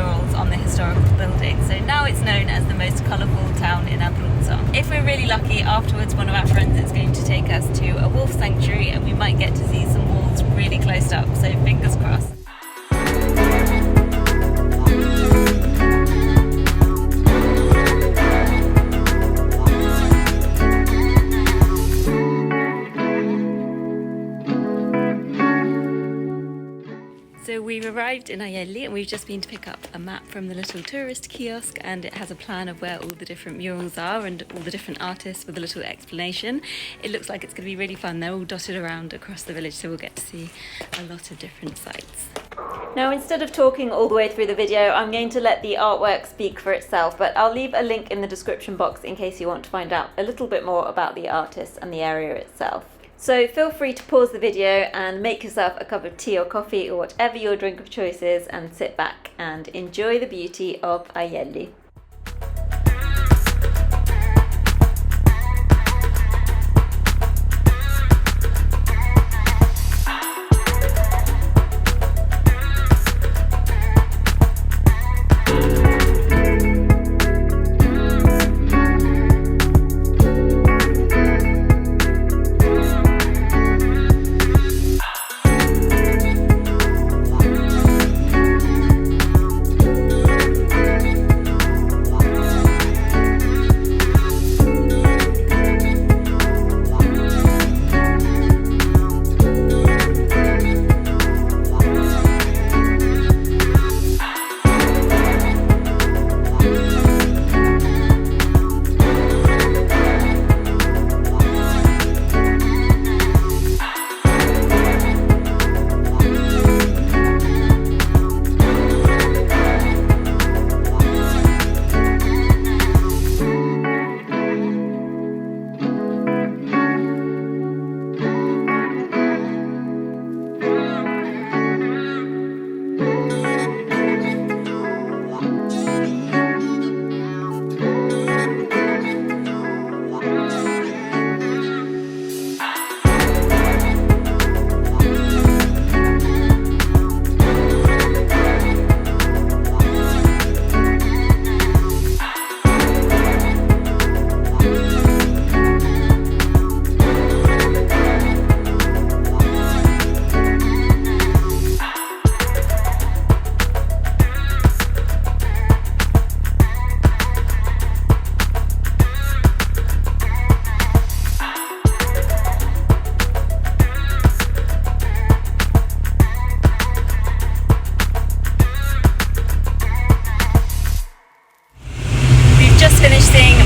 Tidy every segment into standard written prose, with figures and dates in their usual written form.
murals on the historical building, so now it's known as the most colourful town in Abruzzo. If we're really lucky, afterwards one of our friends is going to take us to a wolf sanctuary and we might get to see some wolves really close up, so fingers crossed. So we've arrived in Aielli and we've just been to pick up a map from the little tourist kiosk, and it has a plan of where all the different murals are and all the different artists with a little explanation. It looks like it's going to be really fun. They're all dotted around across the village, so we'll get to see a lot of different sites. Now, instead of talking all the way through the video, I'm going to let the artwork speak for itself, but I'll leave a link in the description box in case you want to find out a little bit more about the artists and the area itself. So feel free to pause the video and make yourself a cup of tea or coffee or whatever your drink of choice is, and sit back and enjoy the beauty of Aielli.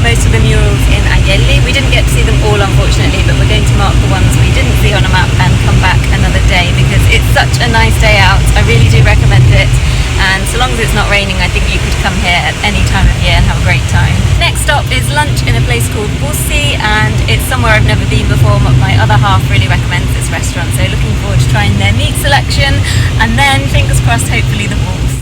Most of the murals in Aielli. We didn't get to see them all, unfortunately, but we're going to mark the ones we didn't see on a map and come back another day because it's such a nice day out. I really do recommend it, and so long as it's not raining, I think you could come here at any time of year and have a great time. Next stop is lunch in a place called Abruzzo, and it's somewhere I've never been before, but my other half really recommends this restaurant, so looking forward to trying their meat selection, and then fingers crossed, hopefully the wolves.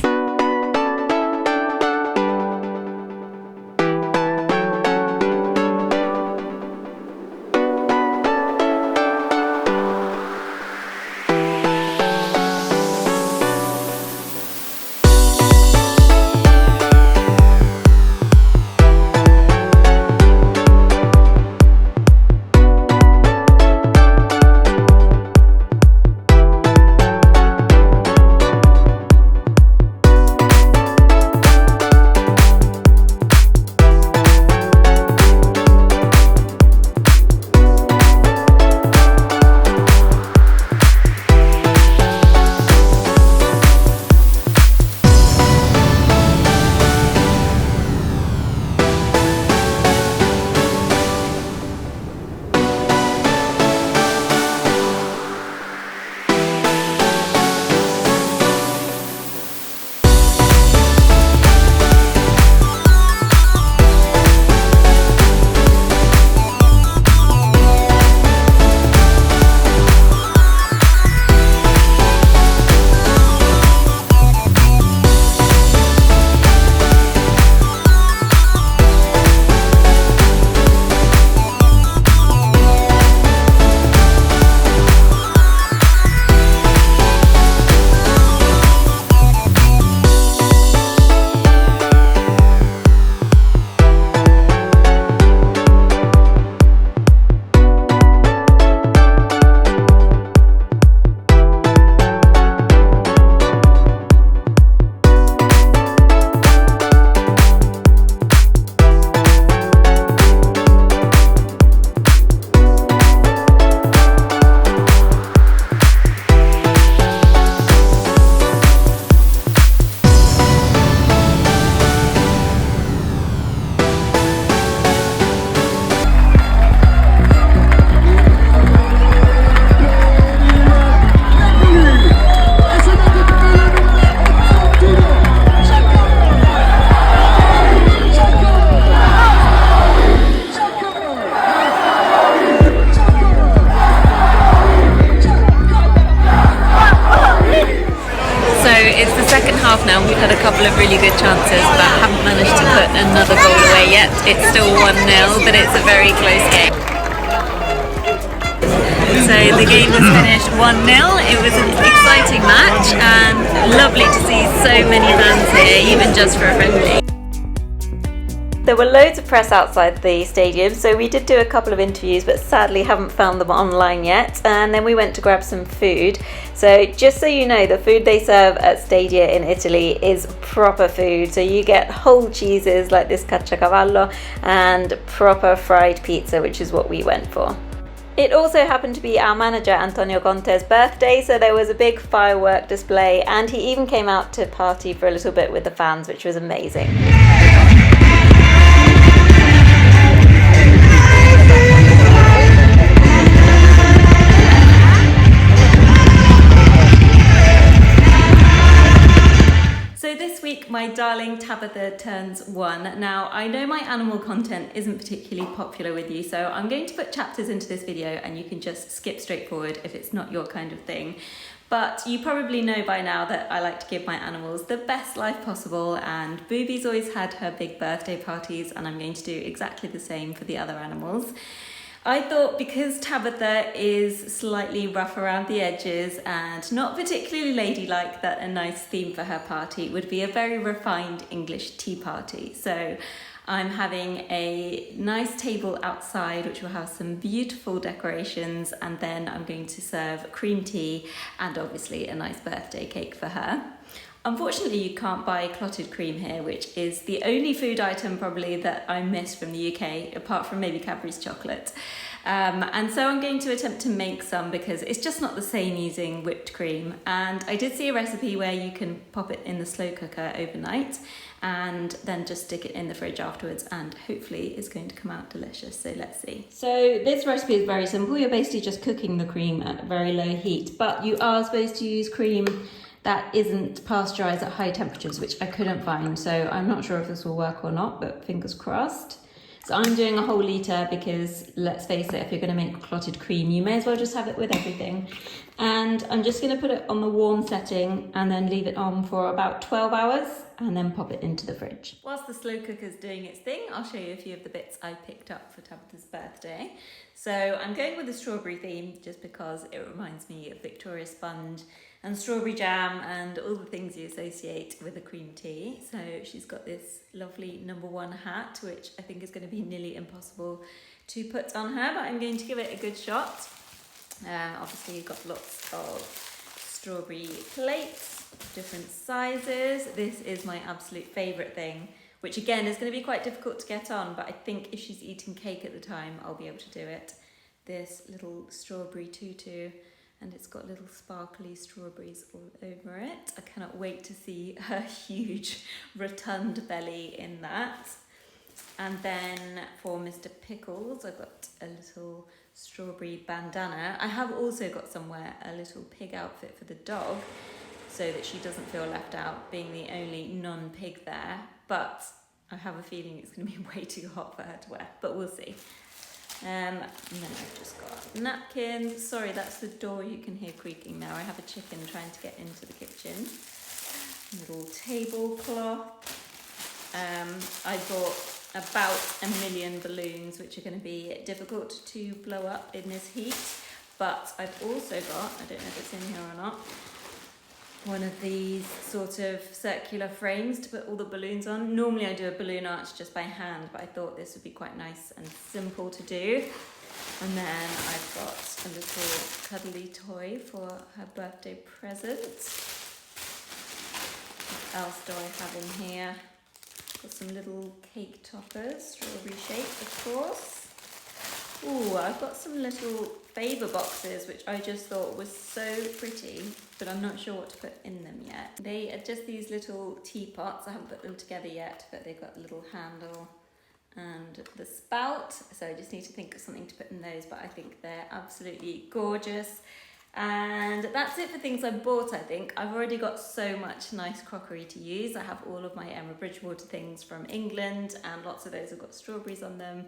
couple of really good chances, but haven't managed to put another goal away yet. It's still 1-0, but it's a very close game. So the game has finished 1-0. It was an exciting match and lovely to see so many fans here, even just for a friendly. There were loads of press outside the stadium, so we did do a couple of interviews, but sadly haven't found them online yet. And then we went to grab some food. So just so you know, the food they serve at stadia in Italy is proper food. So you get whole cheeses like this caciocavallo and proper fried pizza, which is what we went for. It also happened to be our manager Antonio Conte's birthday, so there was a big firework display, and he even came out to party for a little bit with the fans, which was amazing. So this week my darling Tabitha turns 1. Now I know my animal content isn't particularly popular with you, so I'm going to put chapters into this video and you can just skip straight forward if it's not your kind of thing. But you probably know by now that I like to give my animals the best life possible, and Booby's always had her big birthday parties, and I'm going to do exactly the same for the other animals. I thought because Tabitha is slightly rough around the edges and not particularly ladylike, that a nice theme for her party would be a very refined English tea party. So I'm having a nice table outside which will have some beautiful decorations, and then I'm going to serve cream tea and obviously a nice birthday cake for her. Unfortunately, you can't buy clotted cream here, which is the only food item probably that I miss from the UK, apart from maybe Cadbury's chocolate. And so I'm going to attempt to make some because it's just not the same using whipped cream. And I did see a recipe where you can pop it in the slow cooker overnight and then just stick it in the fridge afterwards, and hopefully it's going to come out delicious. So let's see. So this recipe is very simple. You're basically just cooking the cream at very low heat, but you are supposed to use cream that isn't pasteurized at high temperatures, which I couldn't find. So I'm not sure if this will work or not, but fingers crossed. So I'm doing a whole litre because let's face it, if you're gonna make clotted cream, you may as well just have it with everything. And I'm just gonna put it on the warm setting and then leave it on for about 12 hours and then pop it into the fridge. Whilst the slow cooker's doing its thing, I'll show you a few of the bits I picked up for Tabitha's birthday. So I'm going with the strawberry theme just because it reminds me of Victoria sponge and strawberry jam and all the things you associate with a cream tea. So she's got this lovely #1 hat, which I think is going to be nearly impossible to put on her, but I'm going to give it a good shot. Obviously you've got lots of strawberry plates, different sizes. This is my absolute favourite thing, which again is going to be quite difficult to get on, but I think if she's eating cake at the time, I'll be able to do it. This little strawberry tutu, and it's got little sparkly strawberries all over it. I cannot wait to see her huge rotund belly in that. And then for Mr. Pickles, I've got a little strawberry bandana. I have also got somewhere a little pig outfit for the dog so that she doesn't feel left out, being the only non-pig there. But I have a feeling it's going to be way too hot for her to wear, but we'll see. And then I've just got napkins. Sorry, that's the door you can hear creaking now. I have a chicken trying to get into the kitchen. Little tablecloth. I bought about 1 million balloons, which are going to be difficult to blow up in this heat. But I've also got, I don't know if it's in here or not, one of these sort of circular frames to put all the balloons on. Normally I do a balloon arch just by hand, but I thought this would be quite nice and simple to do. And then I've got a little cuddly toy for her birthday present. What else do I have in here? Got some little cake toppers, strawberry shaped of course. Ooh, I've got some little favour boxes, which I just thought was so pretty, but I'm not sure what to put in them yet. They are just these little teapots. I haven't put them together yet, but they've got a little handle and the spout. So I just need to think of something to put in those, but I think they're absolutely gorgeous. And that's it for things I bought, I think. I've already got so much nice crockery to use. I have all of my Emma Bridgewater things from England, and lots of those have got strawberries on them.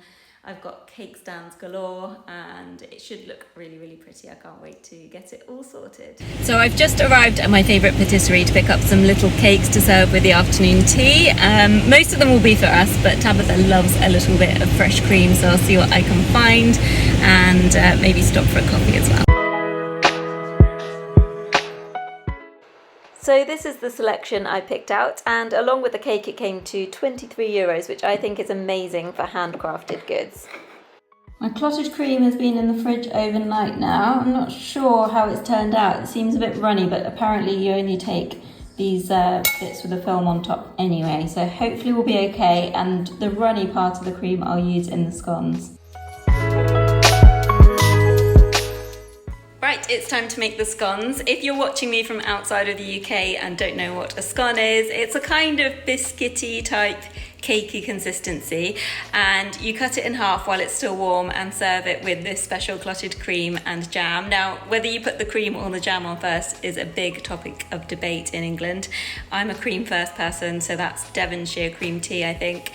I've got cake stands galore and it should look really, really pretty. I can't wait to get it all sorted. So I've just arrived at my favourite patisserie to pick up some little cakes to serve with the afternoon tea. Most of them will be for us, but Tabitha loves a little bit of fresh cream, so I'll see what I can find and maybe stop for a coffee as well. So this is the selection I picked out, and along with the cake it came to €23, which I think is amazing for handcrafted goods. My clotted cream has been in the fridge overnight now. I'm not sure how it's turned out. It seems a bit runny, but apparently you only take these bits with the film on top anyway, so hopefully we'll be okay, and the runny part of the cream I'll use in the scones. Right, it's time to make the scones. If you're watching me from outside of the UK and don't know what a scone is, it's a kind of biscuity type cakey consistency, and you cut it in half while it's still warm and serve it with this special clotted cream and jam. Now, whether you put the cream or the jam on first is a big topic of debate in England. I'm a cream first person, so that's Devonshire cream tea, I think.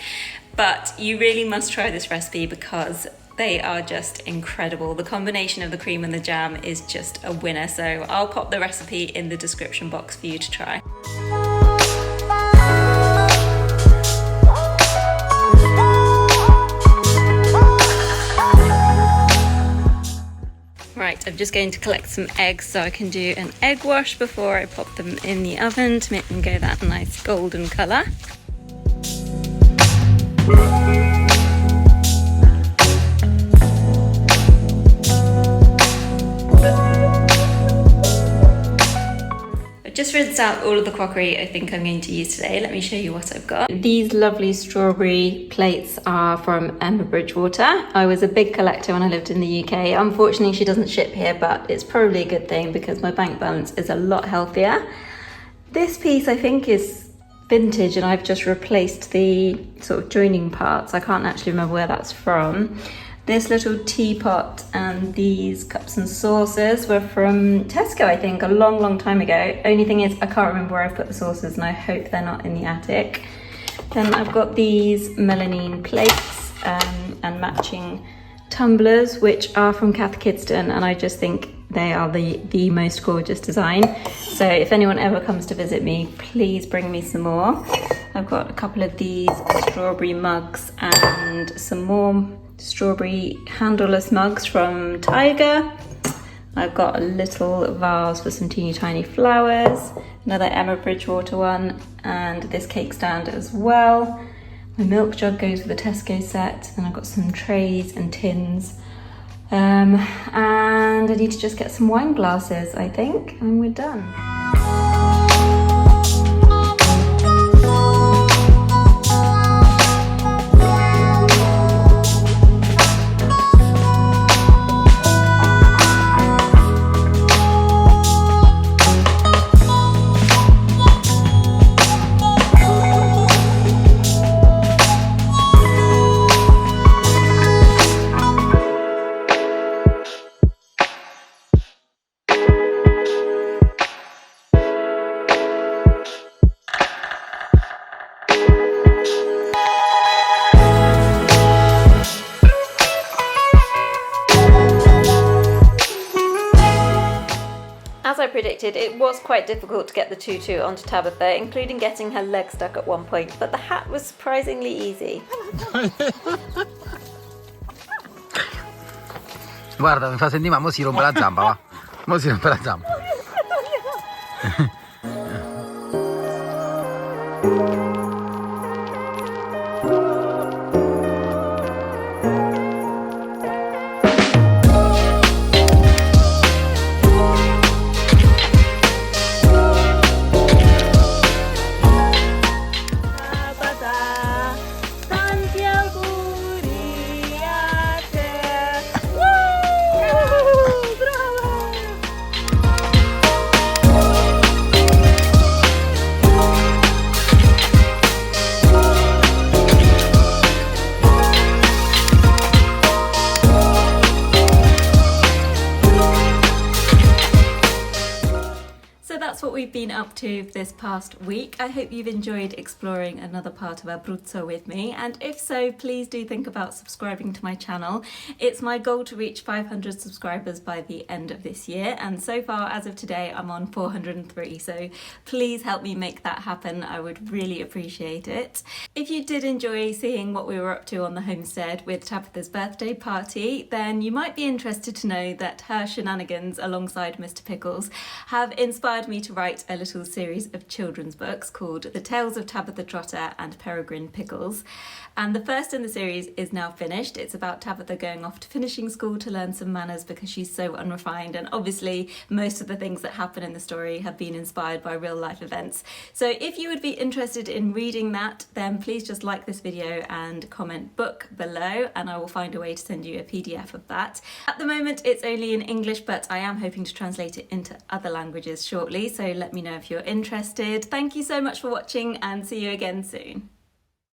But you really must try this recipe because they are just incredible. The combination of the cream and the jam is just a winner, so I'll pop the recipe in the description box for you to try. Right, I'm just going to collect some eggs so I can do an egg wash before I pop them in the oven to make them go that nice golden colour. Just rinsed out all of the crockery I think I'm going to use today. Let me show you what I've got. These lovely strawberry plates are from Emma Bridgewater. I was a big collector when I lived in the UK. Unfortunately, she doesn't ship here, but it's probably a good thing because my bank balance is a lot healthier. This piece I think is vintage and I've just replaced the sort of joining parts. I can't actually remember where that's from. This little teapot and these cups and saucers were from Tesco, I think, a long time ago. Only thing is, I can't remember where I've put the saucers and I hope they're not in the attic. Then I've got these melamine plates and matching tumblers, which are from Cath Kidston, and I just think they are the most gorgeous design. So if anyone ever comes to visit me, please bring me some more. I've got a couple of these strawberry mugs and some more strawberry handleless mugs from Tiger. I've got a little vase for some teeny tiny flowers, another Emma Bridgewater one, and this cake stand as well. My milk jug goes with the Tesco set, and I've got some trays and tins. And I need to just get some wine glasses, I think, and we're done. As I predicted, it was quite difficult to get the tutu onto Tabitha, including getting her leg stuck at one point, but the hat was surprisingly easy. Guarda, mi fa sentire, ma mo si rompe la zampa, va. Mo si rompe la zampa. that's what we've been up to this past week. I hope you've enjoyed exploring another part of Abruzzo with me, and if so, please do think about subscribing to my channel. It's my goal to reach 500 subscribers by the end of this year, and so far as of today I'm on 403, so please help me make that happen. I would really appreciate it. If you did enjoy seeing what we were up to on the homestead with Tabitha's birthday party, then you might be interested to know that her shenanigans alongside Mr. Pickles have inspired me to write a little series of children's books called The Tales of Tabitha Trotter and Peregrine Pickles. And the first in the series is now finished. It's about Tabitha going off to finishing school to learn some manners because she's so unrefined, and obviously most of the things that happen in the story have been inspired by real life events. So if you would be interested in reading that, then please just like this video and comment book below, and I will find a way to send you a PDF of that. At the moment it's only in English, but I am hoping to translate it into other languages shortly, so let me know if you're interested. Thank you so much for watching, and see you again soon.